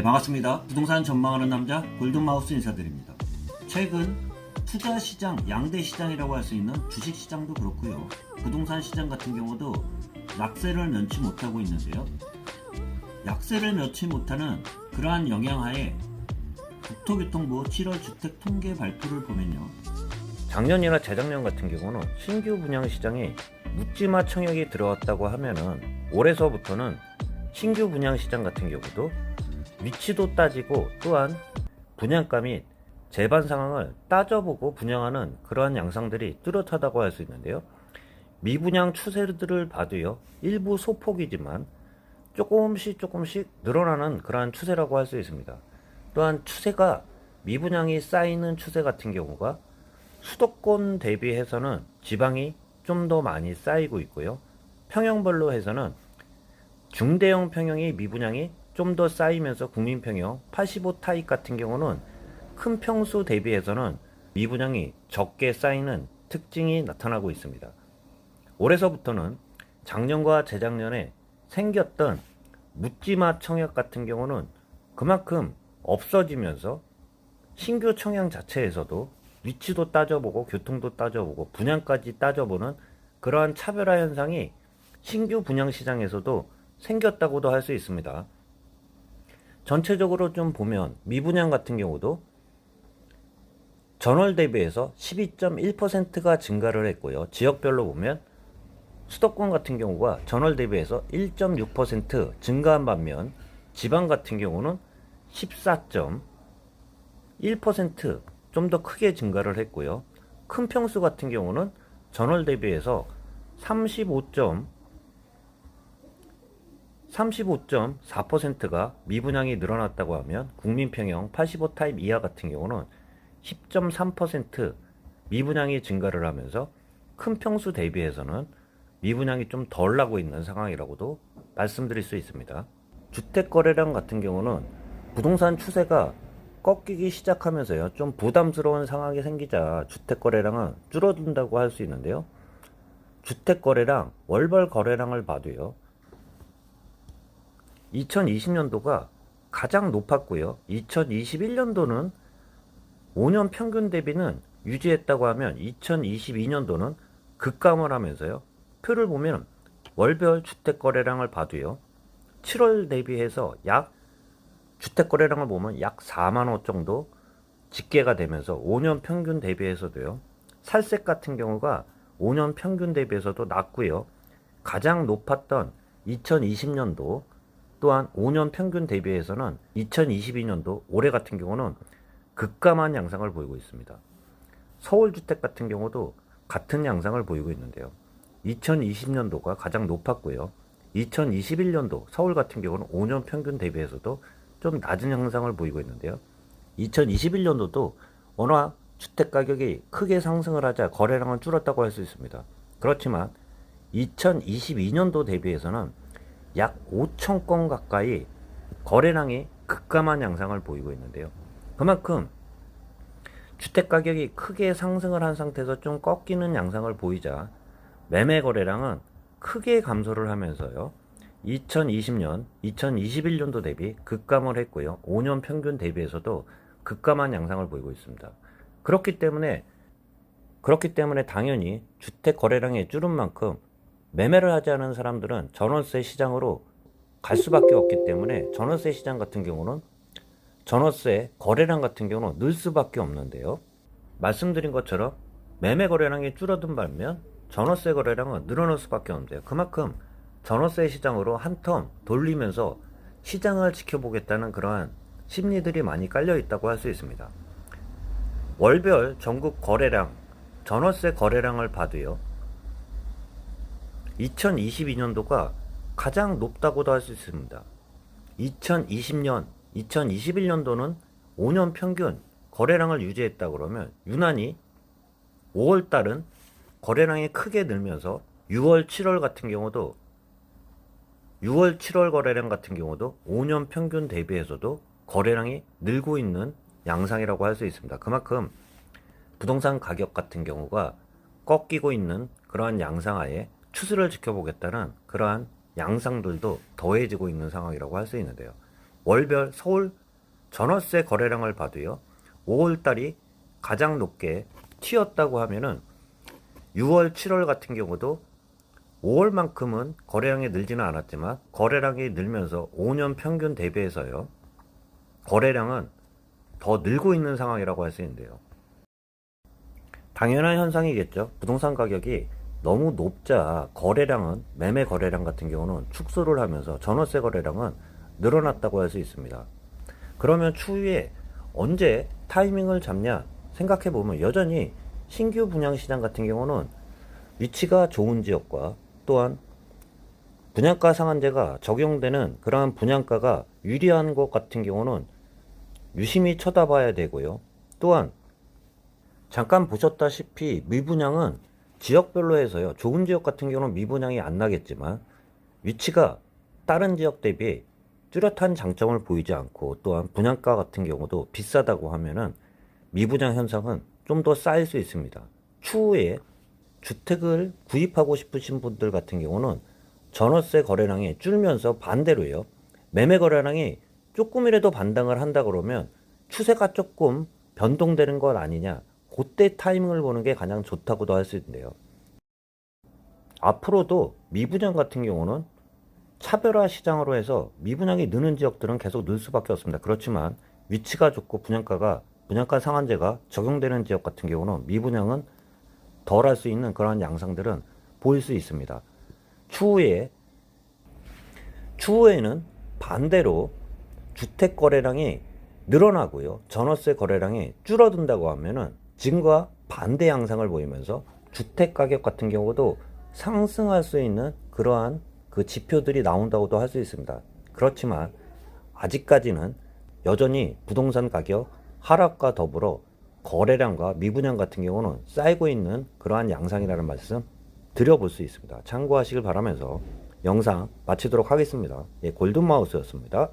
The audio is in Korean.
네, 반갑습니다. 부동산 전망하는 남자 골든마우스 인사드립니다. 최근 투자 시장, 양대 시장이라고 할 수 있는 주식 시장도 그렇고요. 부동산 시장 같은 경우도 약세를 면치 못하고 있는데요. 약세를 면치 못하는 그러한 영향하에 국토교통부 7월 주택 통계 발표를 보면요. 작년이나 재작년 같은 경우는 신규 분양 시장에 묻지마 청약이 들어왔다고 하면은 올해서부터는 신규 분양 시장 같은 경우도 위치도 따지고 또한 분양가 및 재반 상황을 따져보고 분양하는 그러한 양상들이 뚜렷하다고 할 수 있는데요. 미분양 추세들을 봐도요, 일부 소폭이지만 조금씩 늘어나는 그러한 추세라고 할 수 있습니다. 또한 추세가 미분양이 쌓이는 추세 같은 경우가 수도권 대비해서는 지방이 좀 더 많이 쌓이고 있고요. 평형별로 해서는 중대형 평형이 미분양이 좀 더 쌓이면서 국민평형 85 타입 같은 경우는 큰 평수 대비해서는 미분양이 적게 쌓이는 특징이 나타나고 있습니다. 올해서부터는 작년과 재작년에 생겼던 묻지마 청약 같은 경우는 그만큼 없어지면서 신규 청약 자체에서도 위치도 따져보고 교통도 따져보고 분양까지 따져보는 그러한 차별화 현상이 신규 분양 시장에서도 생겼다고도 할 수 있습니다. 전체적으로 좀 보면 미분양 같은 경우도 전월 대비해서 12.1%가 증가를 했고요. 지역별로 보면 수도권 같은 경우가 전월 대비해서 1.6% 증가한 반면 지방 같은 경우는 14.1% 좀 더 크게 증가를 했고요. 큰 평수 같은 경우는 전월 대비해서 35.4%가 미분양이 늘어났다고 하면 국민평형 85 타입 이하 같은 경우는 10.3% 미분양이 증가를 하면서 큰 평수 대비해서는 미분양이 좀 덜 나고 있는 상황이라고도 말씀드릴 수 있습니다. 주택거래량 같은 경우는 부동산 추세가 꺾이기 시작하면서요, 좀 부담스러운 상황이 생기자 주택거래량은 줄어든다고 할 수 있는데요. 주택거래량, 월별 거래량을 봐도요, 2020년도가 가장 높았고요. 2021년도는 5년 평균 대비는 유지했다고 하면 2022년도는 급감을 하면서요. 표를 보면 월별 주택거래량을 봐도요. 7월 대비해서 주택거래량을 보면 약 4만 호 정도 집계가 되면서 5년 평균 대비해서도요. 살색 같은 경우가 5년 평균 대비해서도 낮고요. 가장 높았던 2020년도 또한 5년 평균 대비해서는 2022년도 올해 같은 경우는 급감한 양상을 보이고 있습니다. 서울주택 같은 경우도 같은 양상을 보이고 있는데요. 2020년도가 가장 높았고요. 2021년도 서울 같은 경우는 5년 평균 대비해서도 좀 낮은 양상을 보이고 있는데요. 2021년도도 워낙 주택 가격이 크게 상승을 하자 거래량은 줄었다고 할 수 있습니다. 그렇지만 2022년도 대비해서는 약 5천 건 가까이 거래량이 급감한 양상을 보이고 있는데요. 그만큼 주택 가격이 크게 상승을 한 상태에서 좀 꺾이는 양상을 보이자 매매 거래량은 크게 감소를 하면서요. 2020년, 2021년도 대비 급감을 했고요. 5년 평균 대비해서도 급감한 양상을 보이고 있습니다. 그렇기 때문에 당연히 주택 거래량이 줄은 만큼 매매를 하지 않은 사람들은 전월세 시장으로 갈 수밖에 없기 때문에 전월세 시장 같은 경우는 전월세 거래량 같은 경우는 늘 수밖에 없는데요. 말씀드린 것처럼 매매 거래량이 줄어든 반면 전월세 거래량은 늘어날 수밖에 없는데요. 그만큼 전월세 시장으로 한 텀 돌리면서 시장을 지켜보겠다는 그러한 심리들이 많이 깔려 있다고 할 수 있습니다. 월별 전국 거래량, 전월세 거래량을 봐도요. 2022년도가 가장 높다고도 할 수 있습니다. 2020년, 2021년도는 5년 평균 거래량을 유지했다 그러면 유난히 5월달은 거래량이 크게 늘면서 6월, 7월 같은 경우도 6월, 7월 거래량 같은 경우도 5년 평균 대비해서도 거래량이 늘고 있는 양상이라고 할 수 있습니다. 그만큼 부동산 가격 같은 경우가 꺾이고 있는 그러한 양상하에 추세를 지켜보겠다는 그러한 양상들도 더해지고 있는 상황이라고 할 수 있는데요. 월별 서울 전월세 거래량을 봐도요. 5월달이 가장 높게 튀었다고 하면은 6월, 7월 같은 경우도 5월만큼은 거래량이 늘지는 않았지만 거래량이 늘면서 5년 평균 대비해서요. 거래량은 더 늘고 있는 상황이라고 할 수 있는데요. 당연한 현상이겠죠. 부동산 가격이 너무 높자 거래량은, 매매 거래량 같은 경우는 축소를 하면서 전월세 거래량은 늘어났다고 할 수 있습니다. 그러면 추후에 언제 타이밍을 잡냐 생각해 보면 여전히 신규 분양시장 같은 경우는 위치가 좋은 지역과 또한 분양가 상한제가 적용되는 그러한 분양가가 유리한 것 같은 경우는 유심히 쳐다봐야 되고요. 또한 잠깐 보셨다시피 미분양은 지역별로 해서요. 좋은 지역 같은 경우는 미분양이 안 나겠지만 위치가 다른 지역 대비 뚜렷한 장점을 보이지 않고 또한 분양가 같은 경우도 비싸다고 하면은 미분양 현상은 좀 더 쌓일 수 있습니다. 추후에 주택을 구입하고 싶으신 분들 같은 경우는 전월세 거래량이 줄면서 반대로요. 매매 거래량이 조금이라도 반등을 한다 그러면 추세가 조금 변동되는 것 아니냐. 그때 타이밍을 보는 게 가장 좋다고도 할 수 있는데요. 앞으로도 미분양 같은 경우는 차별화 시장으로 해서 미분양이 느는 지역들은 계속 늘 수밖에 없습니다. 그렇지만 위치가 좋고 분양가 상한제가 적용되는 지역 같은 경우는 미분양은 덜 할 수 있는 그러한 양상들은 보일 수 있습니다. 추후에는 반대로 주택 거래량이 늘어나고요. 전월세 거래량이 줄어든다고 하면은 지금과 반대 양상을 보이면서 주택 가격 같은 경우도 상승할 수 있는 그러한 그 지표들이 나온다고도 할 수 있습니다. 그렇지만 아직까지는 여전히 부동산 가격 하락과 더불어 거래량과 미분양 같은 경우는 쌓이고 있는 그러한 양상이라는 말씀 드려볼 수 있습니다. 참고하시길 바라면서 영상 마치도록 하겠습니다. 골든마우스였습니다.